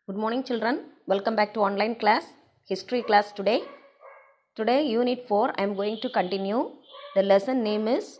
Good morning children. Welcome back to online class, history class today. Today unit 4 I am going to continue. The lesson name is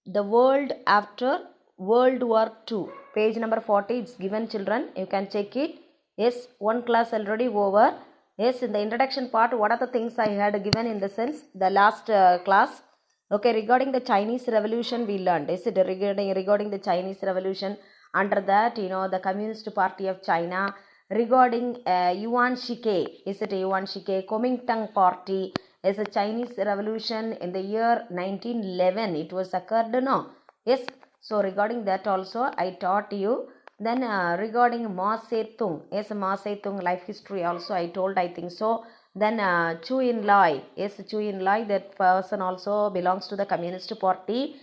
The World After World War II. Page number 40 it's given children. You can check it. Yes, one class already over. Yes, in the introduction part what are the things I had given in the sense the last class. Okay, regarding the Chinese Revolution we learned. Is it regarding the Chinese Revolution? Under that, the Communist Party of China, regarding Yuan Shikai, is it Yuan Shikai, Kuomintang Party, is a Chinese Revolution in the year 1911, it was occurred, no? Yes, so regarding that also I taught you. Then regarding Mao Zedong, yes, Mao Zedong life history also I told, I think so. Then Chu Enlai, yes, Chu Enlai, that person also belongs to the Communist Party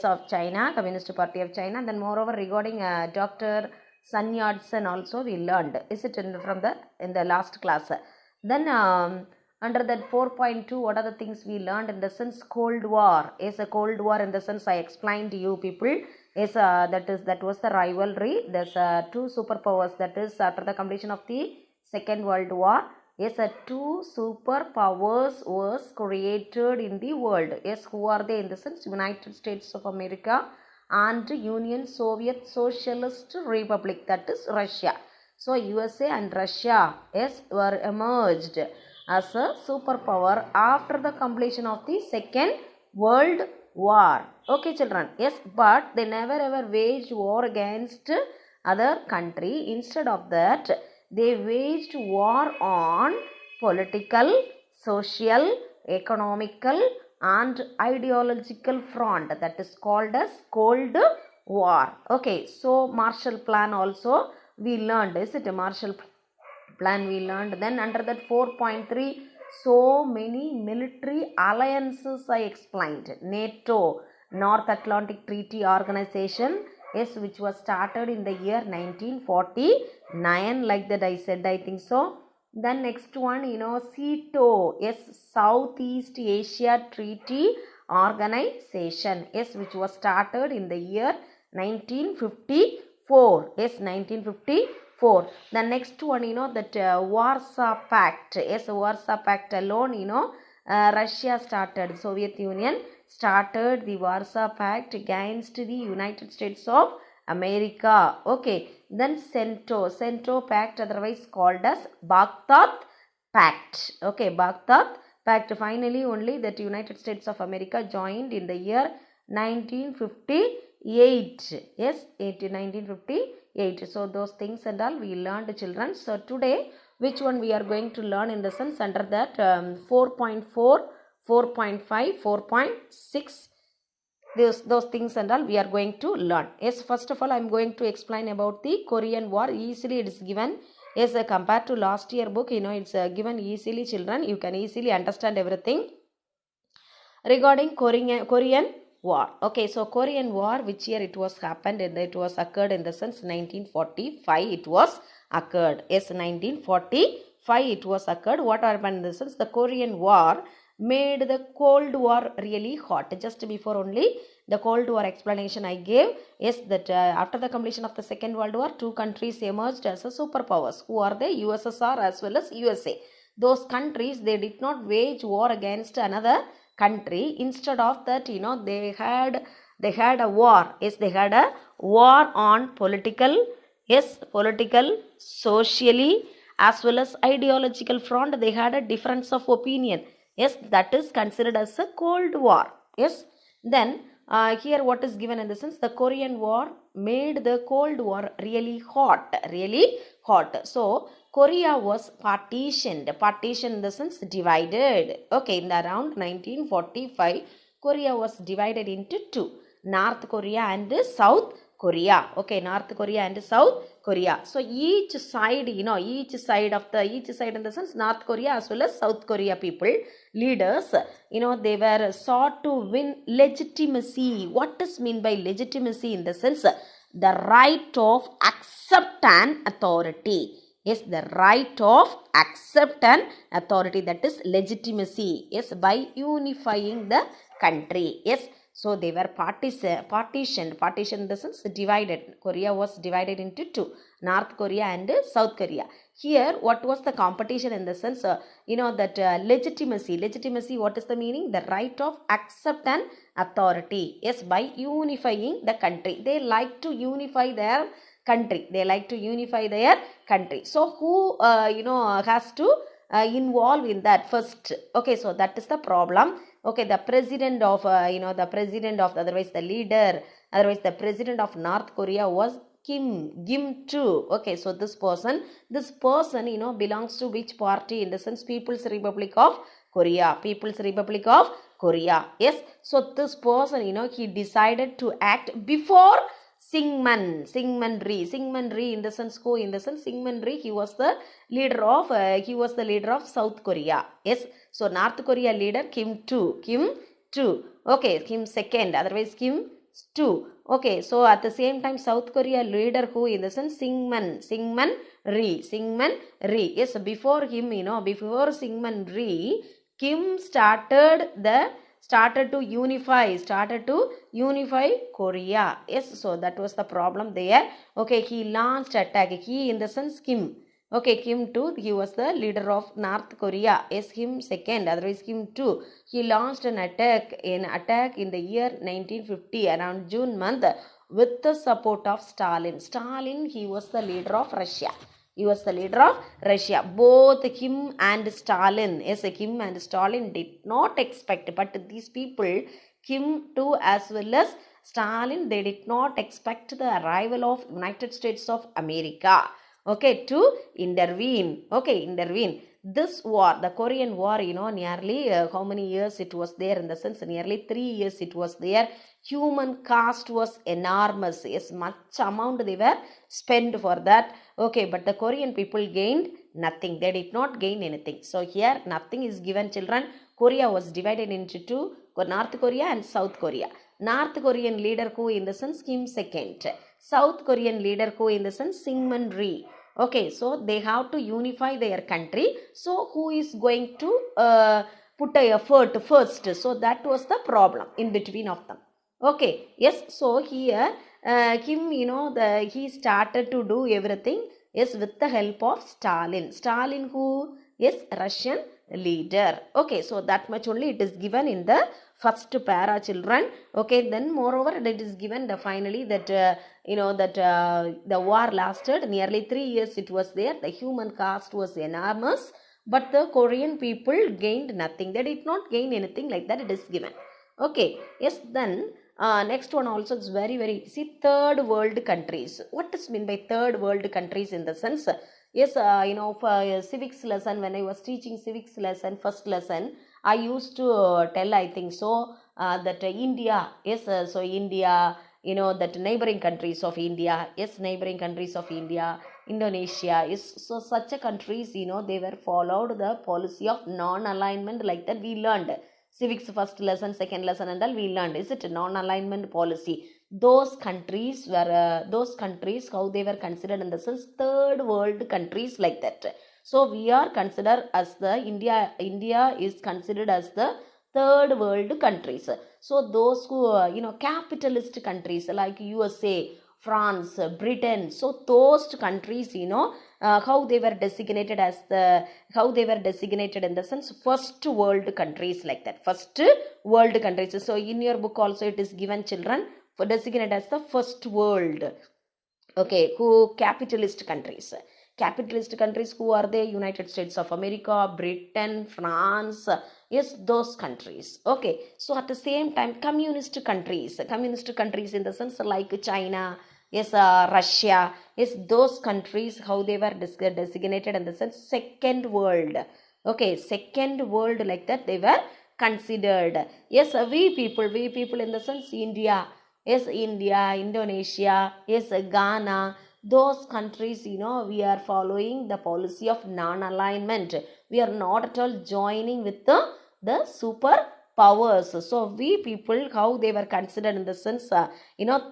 of China, Communist Party of China. Then moreover regarding Dr. Sun Yat-sen also we learned. Is it in the last class? Then under that 4.2 what are the things we learned in the sense Cold War? Is a Cold War in the sense I explained to you people. Is that was the rivalry. There's two superpowers, that is after the completion of the Second World War. Yes, two superpowers was created in the world. Yes, who are they in the sense? United States of America and Union Soviet Socialist Republic, that is Russia. So USA and Russia, yes, were emerged as a superpower after the completion of the Second World War. Okay children, yes, but they never ever waged war against other country. Instead of that, they waged war on political, social, economical and ideological front, that is called as Cold War. Okay, so Marshall Plan also we learned. Is it a Marshall Plan we learned? Then under that 4.3 so many military alliances I explained. NATO, North Atlantic Treaty Organization, yes, which was started in the year 1949, like that I said, I think so. Then next one, SEATO, yes, Southeast Asia Treaty Organization, yes, which was started in the year 1954, yes, 1954. The next one, that Warsaw Pact, yes, Warsaw Pact alone, Russia started, Soviet Union started the Warsaw Pact against the United States of America. Okay, then CENTO Pact, otherwise called as Baghdad Pact. Okay, Baghdad Pact. Finally, only that United States of America joined in the year 1958. Yes, 1958. So those things and all we learned, children. So today, which one we are going to learn in the sense under that 4.4, 4.5, 4.6. Those things and all we are going to learn. Yes, first of all I am going to explain about the Korean War. Easily it is given. Yes, compared to last year book, it's given easily, children. You can easily understand everything regarding Korean War. Okay, so Korean War, which year it was happened? And it was occurred in the sense 1945 it was occurred. Yes, 1945 it was occurred. What happened in the sense? The Korean War made the Cold War really hot. Just before only the Cold War explanation I gave. Yes, that after the completion of the Second World War, two countries emerged as a superpowers. Who are they? USSR as well as USA. Those countries, they did not wage war against another country. Instead of that, they had a war. Yes, they had a war on political, yes, political, socially as well as ideological front. They had a difference of opinion. Yes, that is considered as a Cold War. Yes, then here what is given in the sense the Korean War made the Cold War really hot. So Korea was partitioned in the sense divided. Okay, in the around 1945 Korea was divided into two, North Korea and South Korea. Okay, North Korea and South Korea. So each side in the sense North Korea as well as South Korea people, leaders, they were sought to win legitimacy. What does mean by legitimacy? In the sense the right of accept an authority. Yes, the right of accept an authority, that is legitimacy. Yes, by unifying the country. Yes, So they were partitioned in the sense divided. Korea was divided into two, North Korea and South Korea. Here, what was the competition in the sense, that legitimacy, what is the meaning? The right of accept and authority. Yes, by unifying the country. They like to unify their country. So who, has to involve in that first? Okay, so that is the problem. Okay, the president of, otherwise the president of North Korea was Kim too. Okay, so this person, belongs to which party? In the sense, People's Republic of Korea. Yes, so this person, he decided to act before Syngman Rhee, in the sense, who? In the sense, Syngman Rhee, he was the leader of South Korea. Yes, so North Korea leader Kim too. Okay, Kim second, otherwise Kim 2. Okay, so at the same time, South Korea leader, who? In the sense, Syngman Rhee. Yes, before him, before Syngman Rhee, Kim started to unify Korea. Yes, so that was the problem there. Okay, he launched attack. He, in the sense, Kim. Okay, Kim 2, he was the leader of North Korea. Yes, him second, otherwise Kim 2. He launched an attack in the year 1950, around June month, with the support of Stalin. He was the leader of Russia. Both him and Stalin, did not expect, but these people, Kim too as well as Stalin, they did not expect the arrival of United States of America. Okay, to intervene. This war, the Korean War, nearly how many years it was there? In the sense, nearly 3 years it was there. Human cost was enormous. Yes, much amount they were spent for that. Okay, but the Korean people gained nothing. They did not gain anything. So here nothing is given, children. Korea was divided into two, North Korea and South Korea. North Korean leader, who? In the sense, Kim second. South Korean leader, who? In the sense, Syngman Rhee. Okay, so they have to unify their country. So who is going to put a effort first? So that was the problem in between of them. Okay, yes, so here Kim, he started to do everything, yes, with the help of Stalin. Stalin, who? Yes, Russian leader. Okay, so that much only it is given in the first para, children. Okay, then moreover it is given the finally that the war lasted nearly 3 years. It was there. The human cost was enormous, but the Korean people gained nothing. They did not gain anything, like that it is given. Okay, yes, then next one also is very, very, see, third world countries. What does mean by third world countries? In the sense, yes, for civics lesson, when I was teaching civics lesson, first lesson, I used to tell, I think so, that India, yes, so India, that neighboring countries of India, Indonesia, yes, so such a countries, they were followed the policy of non-alignment, like that we learned. Civics first lesson, second lesson and all we learned. Is it a non-alignment policy? Those countries, how they were considered in the sense third world countries, like that. So we are considered as the India is considered as the third world countries. So those who, capitalist countries like USA, France, Britain, so those countries, how they were designated in the sense first world countries, like that. First world countries. So in your book also it is given, children, for designated as the first world. Okay, who? Capitalist countries. Who are they? United States of America, Britain, France, yes, those countries. Okay, so at the same time, communist countries in the sense like China, yes, Russia, yes, those countries, how they were designated in the sense second world. Okay, second world, like that they were considered. Yes, we people in the sense India, yes, India, Indonesia, yes, Ghana, those countries, we are following the policy of non-alignment. We are not at all joining with the super powers. So we people, how they were considered in the sense,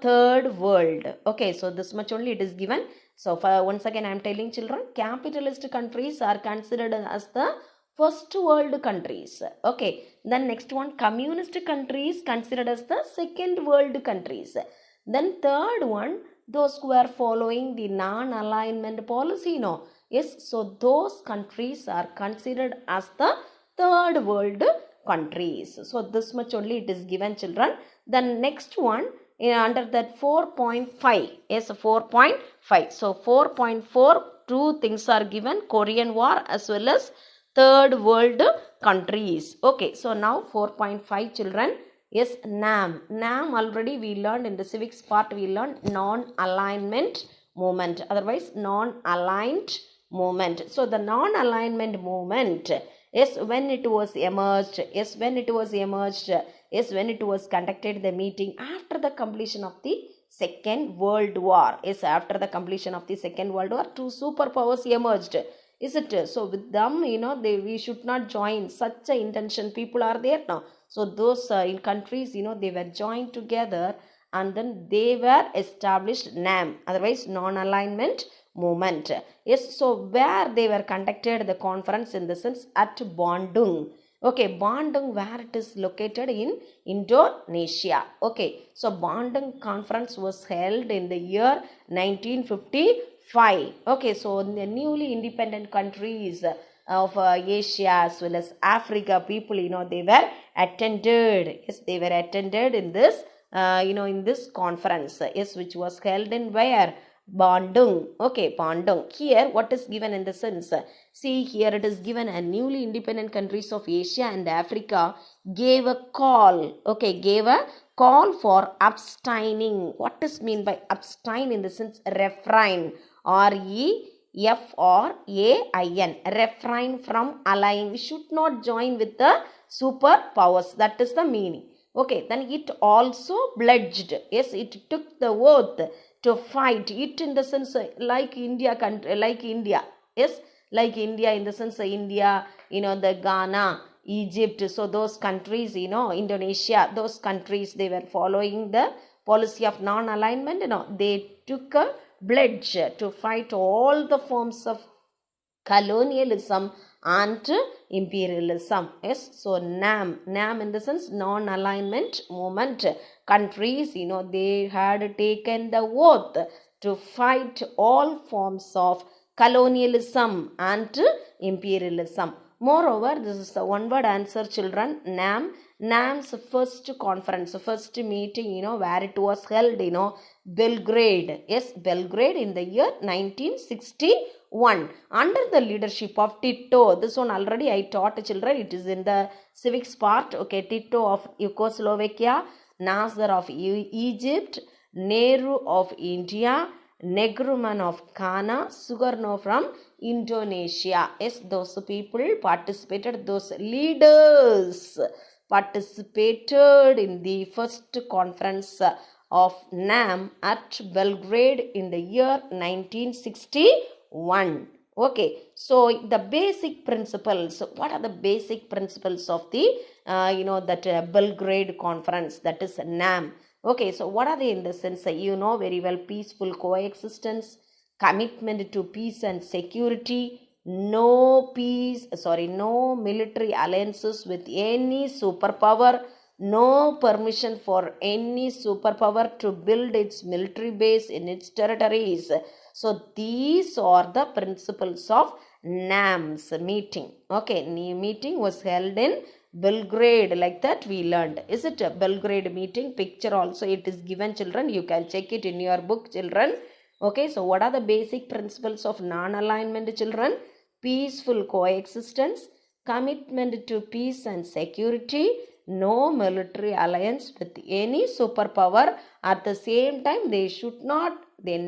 third world. Okay, so this much only it is given. So once again I am telling, children, capitalist countries are considered as the first world countries. Okay, then next one, communist countries considered as the second world countries. Then third one, those who are following the non-alignment policy, no. Yes, so those countries are considered as the third world countries. So this much only it is given, children. Then next one, under that 4.5, yes, 4.5. So 4.4, two things are given, Korean War as well as third world countries. Okay, so now 4.5, children. Yes, NAM. NAM already we learned in the civics part, we learned non-alignment movement, otherwise non-aligned movement. So the non-alignment movement, yes, when it was emerged, yes, when it was conducted the meeting after the completion of the Second World War. Yes, after the completion of the Second World War, two superpowers emerged. Is it? So with them, we should not join. Such a intention people are there now. So those in countries, they were joined together and then they were established NAM, otherwise non-alignment movement. Yes, so where they were conducted the conference in the sense at Bandung. Okay, Bandung, where it is located in Indonesia. Okay, so Bandung conference was held in the year 1955. Okay, so in the newly independent countries of Asia as well as Africa, people, they were attended. Yes, they were attended in this, in this conference. Yes, which was held in where? Bandung. Okay, Bandung. Here, what is given in the sense? See, here it is given a newly independent countries of Asia and Africa gave a call. Okay, gave a call for abstaining. What is mean by abstain in the sense? Refrain. REFRAIN. Refrain from allying. We should not join with the superpowers. That is the meaning. Okay, then it also pledged. Yes, it took the oath to fight. It in the sense like India country, like India. Yes, like India in the sense India, the Ghana, Egypt. So those countries, Indonesia, those countries, they were following the policy of non-alignment. They took a pledge to fight all the forms of colonialism and imperialism. Yes, so NAM in the sense non-alignment movement. Countries, they had taken the oath to fight all forms of colonialism and imperialism. Moreover, this is the one word answer, children. NAM's first conference, first meeting, where it was held, Belgrade. Yes, Belgrade in the year 1961 under the leadership of Tito. This one already I taught children. It is in the civics part. Okay, Tito of Yugoslavia, Nasser of Egypt, Nehru of India, Negruman of Ghana, Sukarno from Indonesia. Yes, those people participated, those leaders participated in the first conference of NAM at Belgrade in the year 1961. Okay, so the basic principles, what are the basic principles of the, Belgrade conference, that is NAM? Okay, so what are they in the sense? Very well, peaceful coexistence, commitment to peace and security, no military alliances with any superpower, no permission for any superpower to build its military base in its territories. So these are the principles of NAM's meeting. Okay, meeting was held in Belgrade, like that we learned. Is it a Belgrade meeting? Picture also it is given, children. You can check it in your book, children. Okay, so what are the basic principles of non-alignment, children? Peaceful coexistence, commitment to peace and security, no military alliance with any superpower. At the same time, they should not give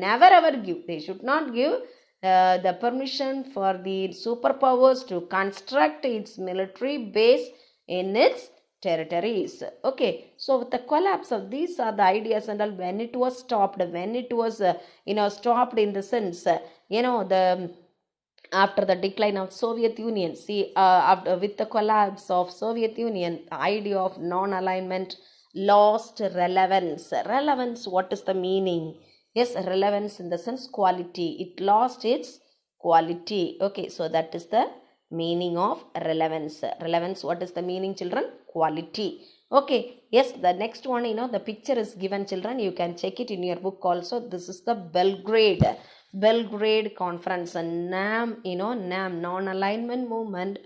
the permission for the superpowers to construct its military base in its territories. Okay, so with the collapse of these are the ideas and all, when it was stopped in the sense, after the decline of Soviet Union, with the collapse of Soviet Union, the idea of non-alignment lost relevance. Relevance, what is the meaning? Yes, relevance in the sense quality. It lost its quality. Okay, so that is the Meaning of relevance. Relevance, what is the meaning, children? Quality. Okay, yes, the next one, the picture is given, children. You can check it in your book also. This is the Belgrade Conference. NAM, NAM, Non-Alignment Movement.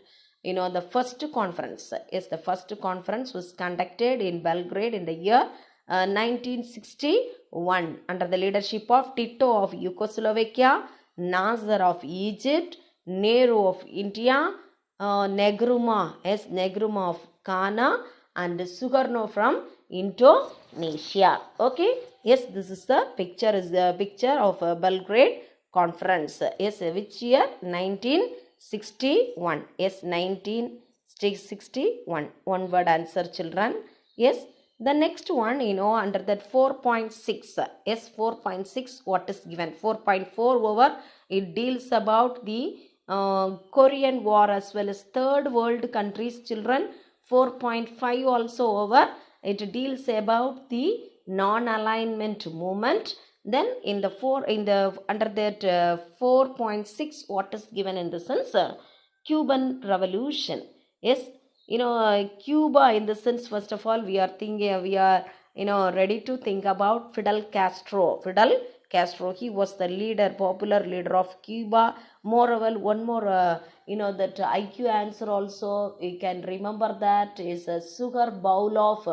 The first conference. Yes, the first conference was conducted in Belgrade in the year 1961 under the leadership of Tito of Yugoslavia, Nasser of Egypt, Nehru of India, Nkrumah of Ghana, and Sukarno from Indonesia. Okay, yes, this is the picture. Is the picture of Belgrade Conference. Yes, which year? 1961. Yes, 1961. One word answer, children. Yes. The next one, under that 4.6, yes, 4.6, what is given? 4.4 over, it deals about the Korean War as well as third world countries, children. 4.5 also over, it deals about the non-alignment movement. Then under that 4.6, what is given in the sense? Cuban Revolution. Yes, Cuba, in the sense, first of all, we are ready to think about Fidel Castro. He was the popular leader of Cuba. Moreover, one more, that IQ answer also, you can remember that is a sugar bowl of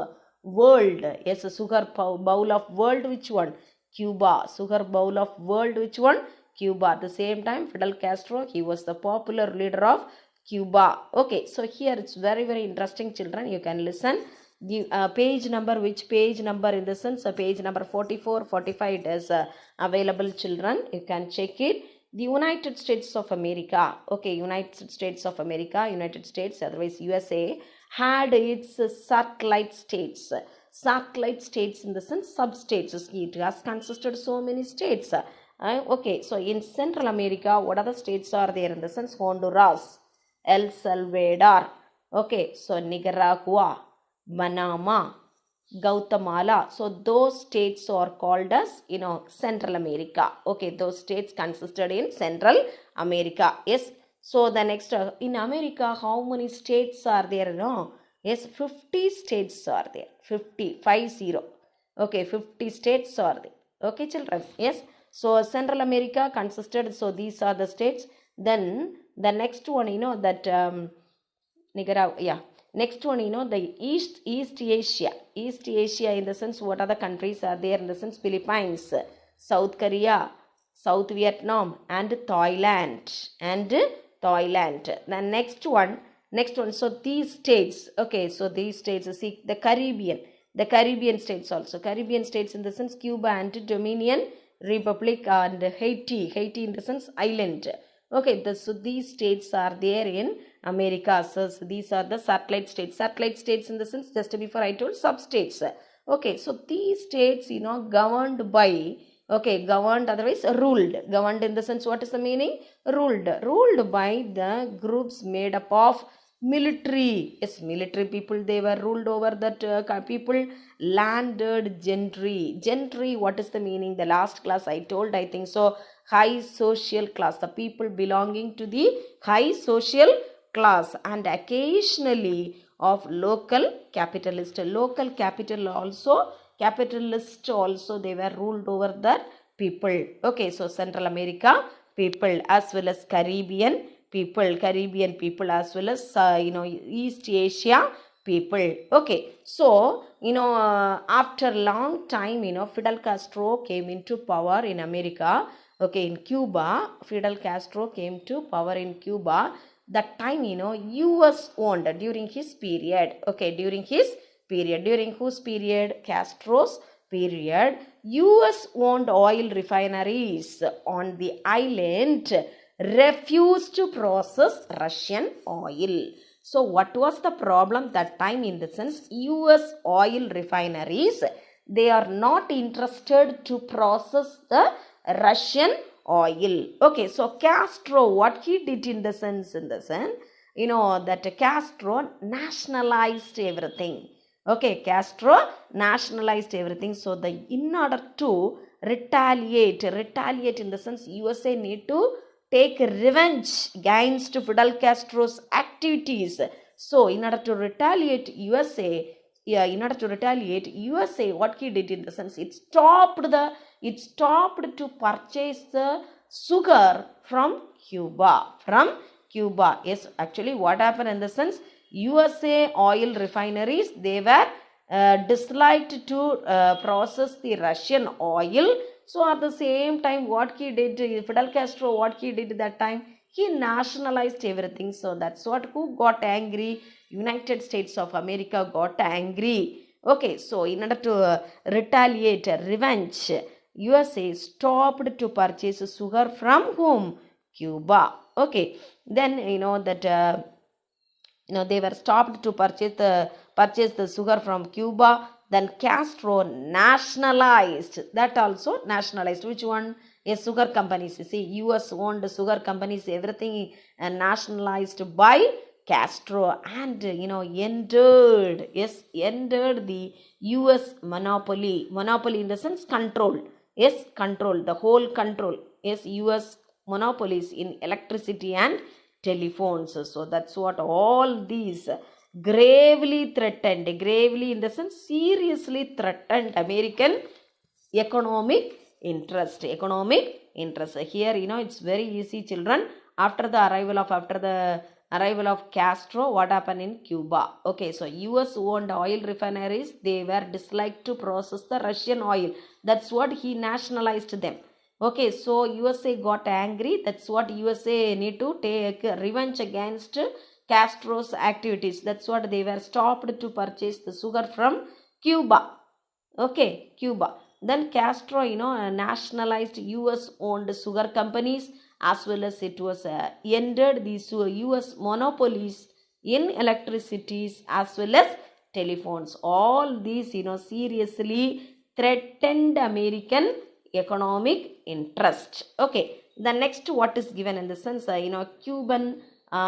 world. Yes, a sugar bowl of world, which one? Cuba. Sugar bowl of world, which one? Cuba. At the same time, Fidel Castro, he was the popular leader of Cuba. Okay, so here it's very, very interesting, children. You can listen. The page number, which page number in the sense, page number 44, 45, it is available, children. You can check it. The United States of America, okay, United States, otherwise USA, had its satellite states. Satellite states in the sense sub-states. It has consisted so many states. Okay, so in Central America, what other states are there in the sense? Honduras, El Salvador, okay, so Nicaragua, Panama, Guatemala. So those states are called as, Central America. Okay, those states consisted in Central America. Yes, so the next, in America, how many states are there? Yes, 50 states are there. 50. Okay, 50 states are there. Okay, children. Yes, so Central America consisted, so these are the states. Then the next one, that Nicaragua, yeah. Next one, the East Asia. East Asia in the sense, what other countries are there in the sense? Philippines, South Korea, South Vietnam, and Thailand. The next one, so these states, okay, so these states, see, the Caribbean states also. Caribbean states in the sense Cuba and Dominion Republic and Haiti in the sense island. Okay, so these states are there in America. So these are the satellite states. Satellite states in the sense, just before I told, sub-states. Okay, so these states, governed by, governed, otherwise ruled. Governed in the sense, what is the meaning? Ruled by the groups made up of military. Yes, military people, they were ruled over that people. Landed gentry, what is the meaning? The last class I told, I think so, high social class, the people belonging to the high social class, and occasionally of local capitalist also, they were ruled over the people. Okay, so Central America people as well as Caribbean people as well as East Asia people. Okay, so after long time, Fidel Castro came into power in America. Okay, in Cuba, Fidel Castro came to power in Cuba. That time, US owned during his period. Okay, during whose period? Castro's period. US owned oil refineries on the island refused to process Russian oil. So what was the problem that time in the sense? US oil refineries, they are not interested to process the Russian oil. Okay, so Castro, what he did in the sense, that Castro nationalized everything. Okay, Castro nationalized everything. So in order to retaliate in the sense, USA need to take revenge against Fidel Castro's activities. So in order to retaliate, USA, what he did, in the sense, it stopped to purchase the sugar from Cuba. Yes, actually what happened, in the sense, USA oil refineries, they were disliked to process the Russian oil. So at the same time, what he did, Fidel Castro, what he did that time, he nationalized everything. So that's what, who got angry? United States of America got angry. Okay, so in order to retaliate, revenge, USA stopped to purchase sugar from whom? Cuba. Okay, then they were stopped to purchase the sugar from Cuba. Then Castro nationalized, that also nationalized. Which one? Yes, sugar companies. You see, US owned sugar companies, everything nationalized by Castro, and ended the US monopoly. Monopoly in the sense control. Yes, control, the whole control. Yes, US monopolies in electricity and telephones. So that's what all these gravely in the sense seriously threatened American economic interest. Here, it's very easy, children. After the arrival of Castro, what happened in Cuba? Okay, so US owned oil refineries, they were disliked to process the Russian oil. That's what he nationalized them. Okay, so USA got angry. That's what USA need to take revenge against Castro's activities. That's what they were stopped to purchase the sugar from Cuba. Okay, Cuba. Then Castro, nationalized US owned sugar companies, as well as it was ended these US monopolies in electricities as well as telephones. All these, seriously threatened American economic interest. Okay, the next, what is given in the sense, Cuban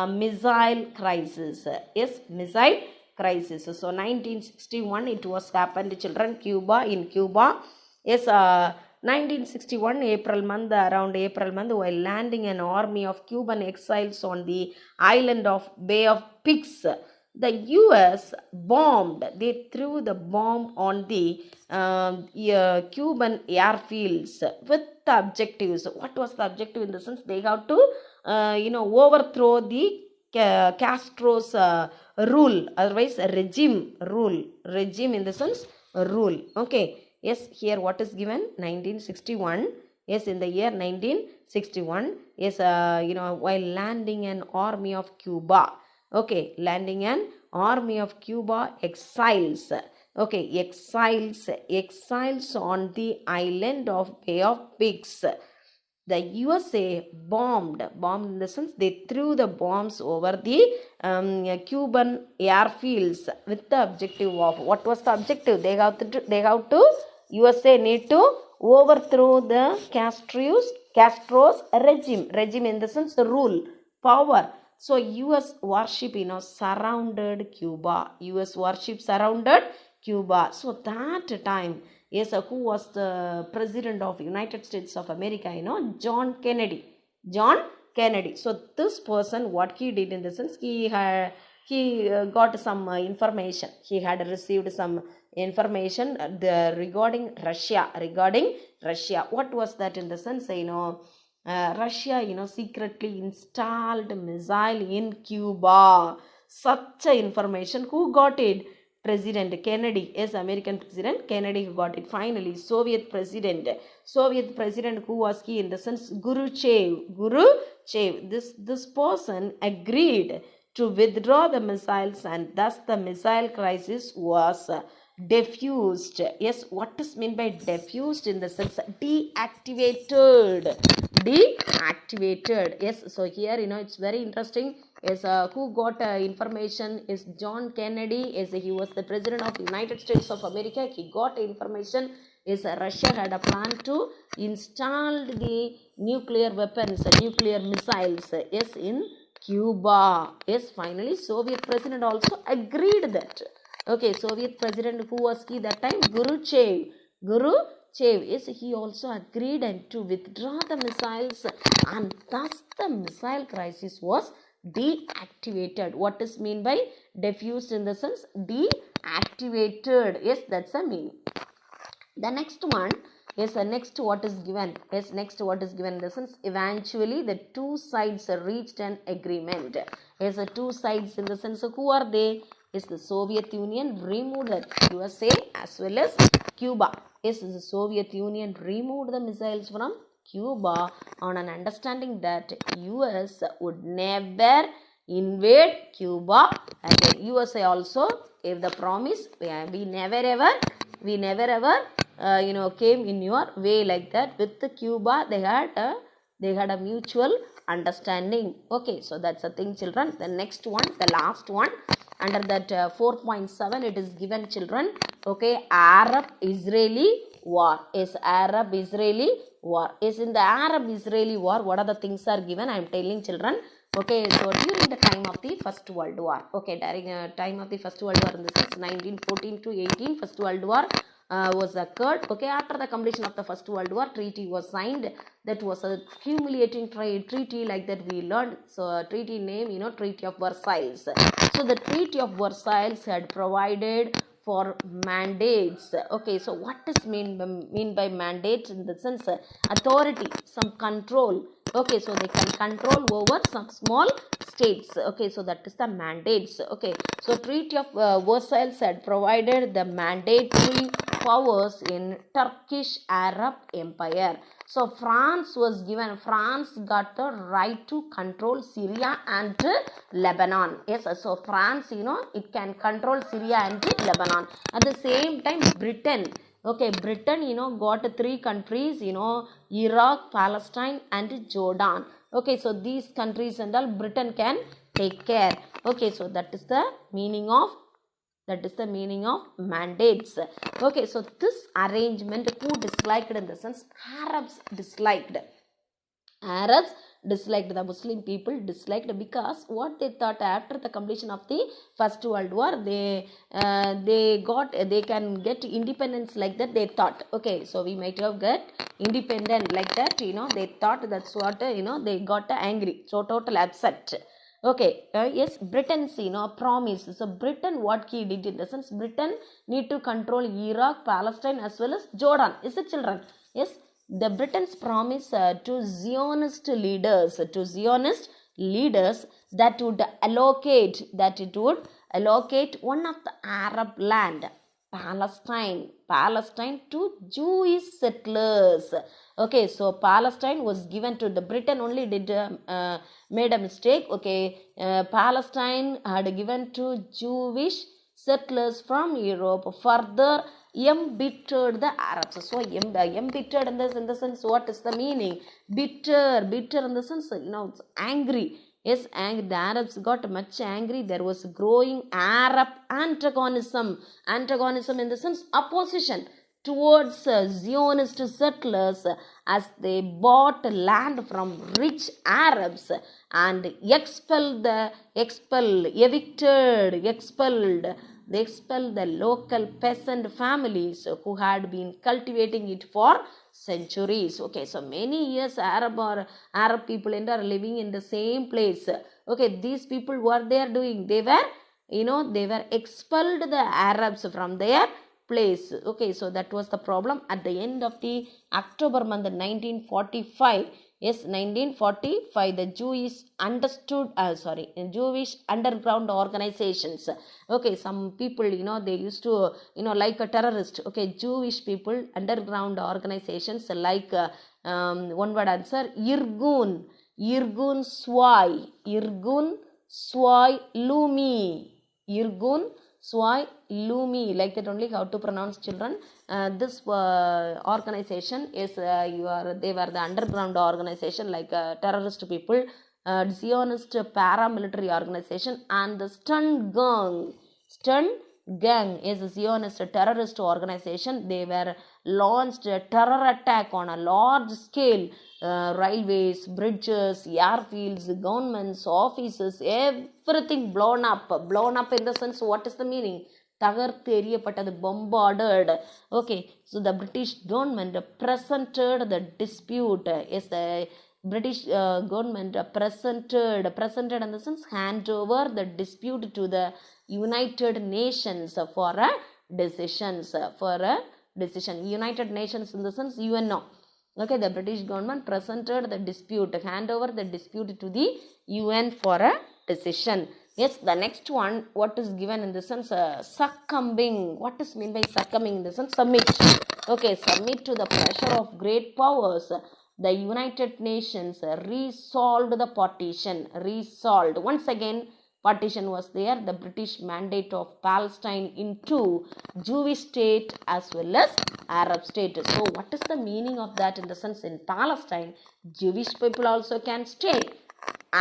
missile crisis. Yes, missile crisis. So 1961 it was happened, children. In Cuba. Yes, 1961 around April month, while landing an army of Cuban exiles on the island of Bay of Pigs, the US bombed. They threw the bomb on the Cuban airfields with the objectives. What was the objective? In the sense, they have to overthrow the Castro's rule, otherwise regime in the sense rule. Okay, yes, here what is given? 1961. Yes, in the year 1961. Yes, while landing an army of Cuba. Okay, landing an army of Cuba exiles. Okay, exiles on the island of Bay of Pigs. The USA bombed in the sense, they threw the bombs over the Cuban airfields with the objective of, what was the objective? They have to USA need to overthrow the Castro's regime in the sense rule, power. So US warship, surrounded Cuba. US warship surrounded Cuba. So that time, yes, who was the president of United States of America? John Kennedy. So this person, what he did, in the sense, he got some information. He had received some information regarding Russia. What was that? In the sense, Russia, secretly installed missile in Cuba. Such a information. Who got it? President Kennedy. Yes, American President Kennedy got it. Finally, Soviet President, who was he? In the sense, Khrushchev. This person agreed to withdraw the missiles, and thus the missile crisis was diffused. Yes, what is meant by diffused? In the sense, deactivated. Yes, so here, it's very interesting. Yes, who got information is John Kennedy. Yes, he was the president of United States of America. He got information is Russia had a plan to install the nuclear weapons, nuclear missiles, yes, in Cuba. Yes, finally, Soviet president also agreed that. Okay, Soviet president, who was he that time? Khrushchev. Yes, he also agreed and to withdraw the missiles, and thus the missile crisis was deactivated. What is mean by defused in the sense deactivated? Yes, that's the meaning. The next one is next what is given. Yes, next what is given in the sense eventually the two sides reached an agreement. Yes, the two sides in the sense who are they? Is the Soviet Union removed the USA as well as Cuba. Yes, the Soviet Union removed the missiles from Cuba on an understanding that US would never invade Cuba, and the USA also gave the promise we never ever came in your way like that. With the Cuba they had a mutual understanding. Okay, so that's the thing, children. The next one, the last one, under that 4.7 it is given, children. Okay, Arab Israeli war. Is Arab Israeli war. Is in the Arab Israeli war, what are the things are given? I am telling, children. Okay, so during the time of the First World War, okay, during time of the First World War, in the sense 1914 to 18, First World War was occurred. Okay, after the completion of the First World War, treaty was signed. That was a humiliating treaty like that we learned. So treaty name, Treaty of Versailles. So the Treaty of Versailles had provided for mandates. Okay, so what is mean by mandate? In the sense authority, some control. Okay, so they can control over some small states. Okay, so that is the mandates. Okay, so Treaty of Versailles had provided the mandatory powers in Turkish Arab Empire. So France got the right to control Syria and Lebanon. Yes, so France, it can control Syria and Lebanon. At the same time, Britain, got three countries, Iraq, Palestine and Jordan. Okay, so these countries and all Britain can take care. Okay, so that is the meaning of mandates. Okay, so this arrangement, who disliked? In the sense Arabs disliked. The Muslim people disliked, because what they thought, after the completion of the First World War, they can get independence like that, they thought. Okay, so we might have get independent like that, they thought. That's what they got angry, so total upset. Okay, yes, Britain's promise. So Britain, what he did, in the sense Britain need to control Iraq, Palestine as well as Jordan. Is it, children? Yes, the Britain's promise to Zionist leaders that it would allocate one of the Arab land, Palestine to Jewish settlers. Okay, so Palestine was given to the Britain only made a mistake. Okay, Palestine had given to Jewish settlers from Europe, further embittered the Arabs. So embittered in the sense, what is the meaning? Bitter in the sense, it's angry. Yes, and the Arabs got much angry. There was growing Arab antagonism in the sense opposition towards Zionist settlers, as they bought land from rich Arabs and expelled they expelled the local peasant families who had been cultivating it for centuries. Okay, so many years Arab people are living in the same place. Okay, these people, what they are doing? They were expelled the Arabs from their place. Okay, so that was the problem. At the end of the October month 1945, yes, 1945, the Jewish underground organizations. Okay, some people, they used to, like a terrorist. Okay, Jewish people, underground organizations like, one word answer, Irgun Swai Lumi. Irgun Swai Lumi, like that only how to pronounce, children. This organization is they were the underground organization, like terrorist people, Zionist paramilitary organization, and the Stun Gang is a Zionist terrorist organization. They were launched a terror attack on a large scale. Railways, bridges, airfields, governments, offices, everything blown up in the sense, what is the meaning? தகர்த்து எறியப்பட்டது, bombarded. Okay, so the British government presented the dispute. Yes, the British government presented in the sense hand over the dispute to the United Nations for a decision. United Nations in the sense UNO. Okay, the British government presented the dispute, hand over the dispute to the UN for a decision. Yes, the next one, what is given in the sense succumbing. What is mean by succumbing in the sense submit. Okay, submit to the pressure of great powers. The United Nations resolved the partition. Resolved. Once again, partition was there. The British mandate of Palestine into Jewish state as well as Arab state. So what is the meaning of that in the sense in Palestine? Jewish people also can stay.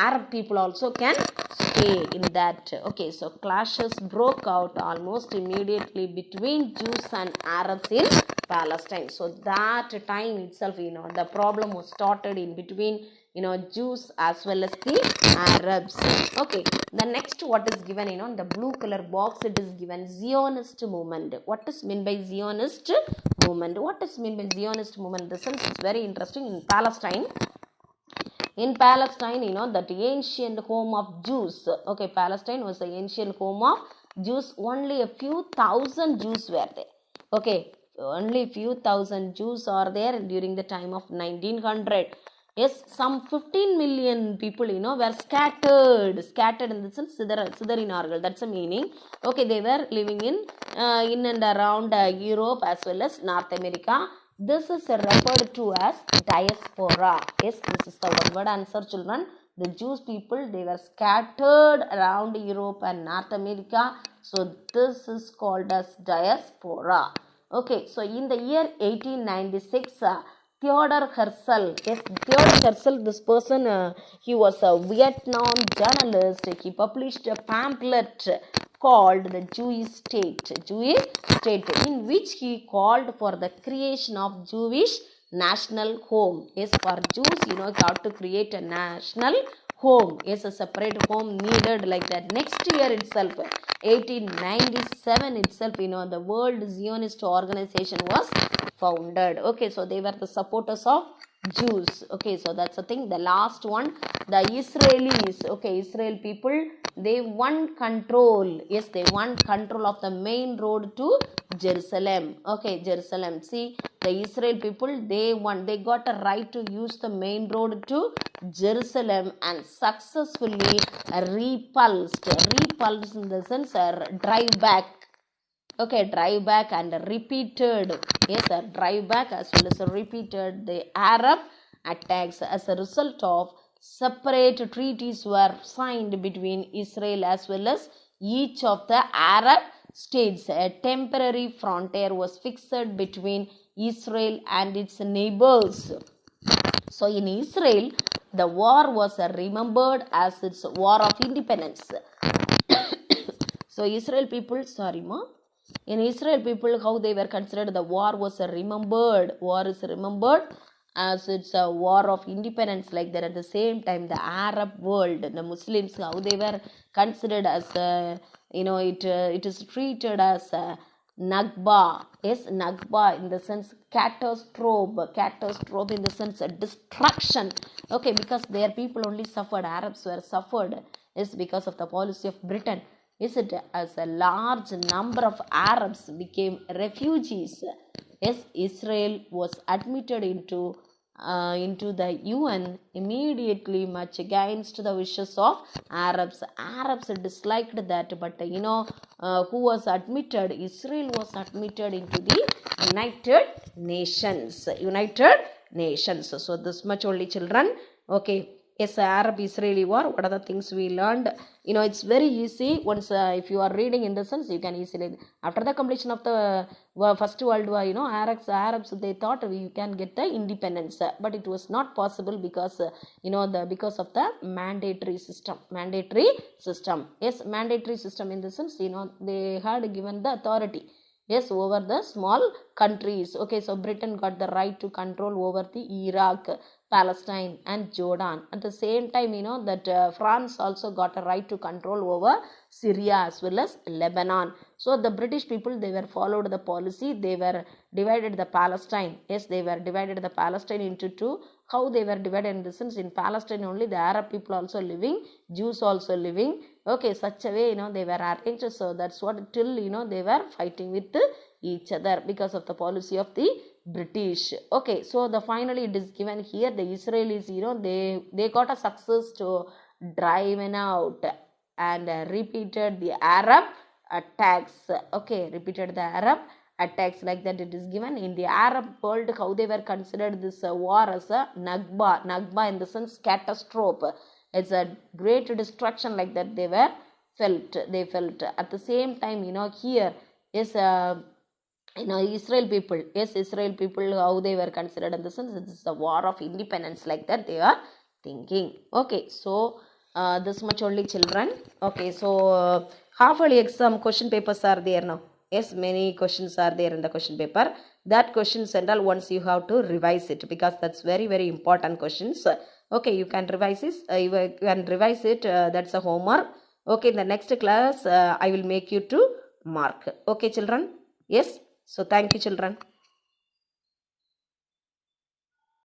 Arab people also can stay in that. Okay, so clashes broke out almost immediately between Jews and Arabs in Palestine. So that time itself, the problem was started in between, Jews as well as the Arabs. Okay, the next what is given, in the blue color box, it is given Zionist movement. What is meant by Zionist movement? What is meant by Zionist movement? The sense is very interesting in Palestine. In Palestine, that ancient home of Jews. Okay, Palestine was the ancient home of Jews. Only a few thousand Jews were there. Okay, only few thousand Jews are there during the time of 1900. Yes, some 15 million people, were scattered in the sense சிதறினார்கள். That's the meaning. Okay, they were living in and around Europe as well as North America. This is referred to as diaspora. Yes, this is the one word answer, children. The Jewish people, they were scattered around Europe and North America. So this is called as diaspora. Okay, so in the year 1896, Theodore Herzl. Yes, Theodore Herzl, this person, he was a Vietnam journalist. He published a pamphlet called the Jewish State, in which he called for the creation of Jewish national home. Yes, for Jews, you have to create a national home. Yes, a separate home needed like that. Next year itself, 1897 itself, the World Zionist Organization was founded. Okay, so they were the supporters of Jews. Okay, so that's the thing. The last one, the Israelis. Okay, Israel people, they won control. Yes, they won control of the main road to Jerusalem. Okay, Jerusalem. See, the Israel people, they got a right to use the main road to Jerusalem and successfully repulsed in the sense drive back. Okay, drive back and repeated. Yes, drive back as well as repeated the Arab attacks. As a result of separate treaties were signed between Israel as well as each of the Arab states. A temporary frontier was fixed between Israel and its neighbors. So in Israel, the war was remembered as its war of independence. So Israel people, in Israel people, how they were considered, the war was remembered. War is remembered as it's a war of independence, like that. At the same time, the Arab world, the Muslims, how they were considered as it is treated as Nakba. Yes, Nakba in the sense catastrophe in the sense destruction. Okay, because their people only suffered, Arabs were suffered, is because of the policy of Britain. Is it as a large number of Arabs became refugees? Yes, Israel was admitted into the UN immediately, much against the wishes of Arabs. Arabs disliked that, but who was admitted? Israel was admitted into the United Nations. So this much only, children. Okay. Yes, Arab-Israeli war, what are the things we learned? It's very easy. Once if you are reading in the sense, you can easily, after the completion of the First World War, Arabs, they thought we can get the independence, but it was not possible because, because of the mandatory system. Yes, mandatory system in the sense, they had given the authority. Yes, over the small countries. Okay, so Britain got the right to control over the Iraq. Palestine and Jordan. At the same time, that France also got a right to control over Syria as well as Lebanon. So the British people, they were followed the policy. They were divided the Palestine. Yes, they were divided the Palestine into two. How they were divided in the sense, in Palestine only the Arab people also living, Jews also living. Okay, such a way, they were arranged. So that's what till, they were fighting with each other because of the policy of the British. Okay, so the finally it is given here, the Israelis, they got a success to driven out and repeated the Arab attacks. Okay, repeated the Arab attacks, like that it is given in the Arab world. How they were considered this war as a Nakba in the sense catastrophe. It's a great destruction, like that they felt at the same time. Here is Israel people, how they were considered in the sense, it's a war of independence, like that they are thinking. Okay, so this much only, children. Okay, so half yearly exam question papers are there now. Yes, many questions are there in the question paper. That questions and all, once you have to revise it, because that's very, very important questions. Okay, you can revise it. That's a homework. Okay, in the next class, I will make you to mark. Okay, children. Yes. So thank you, children.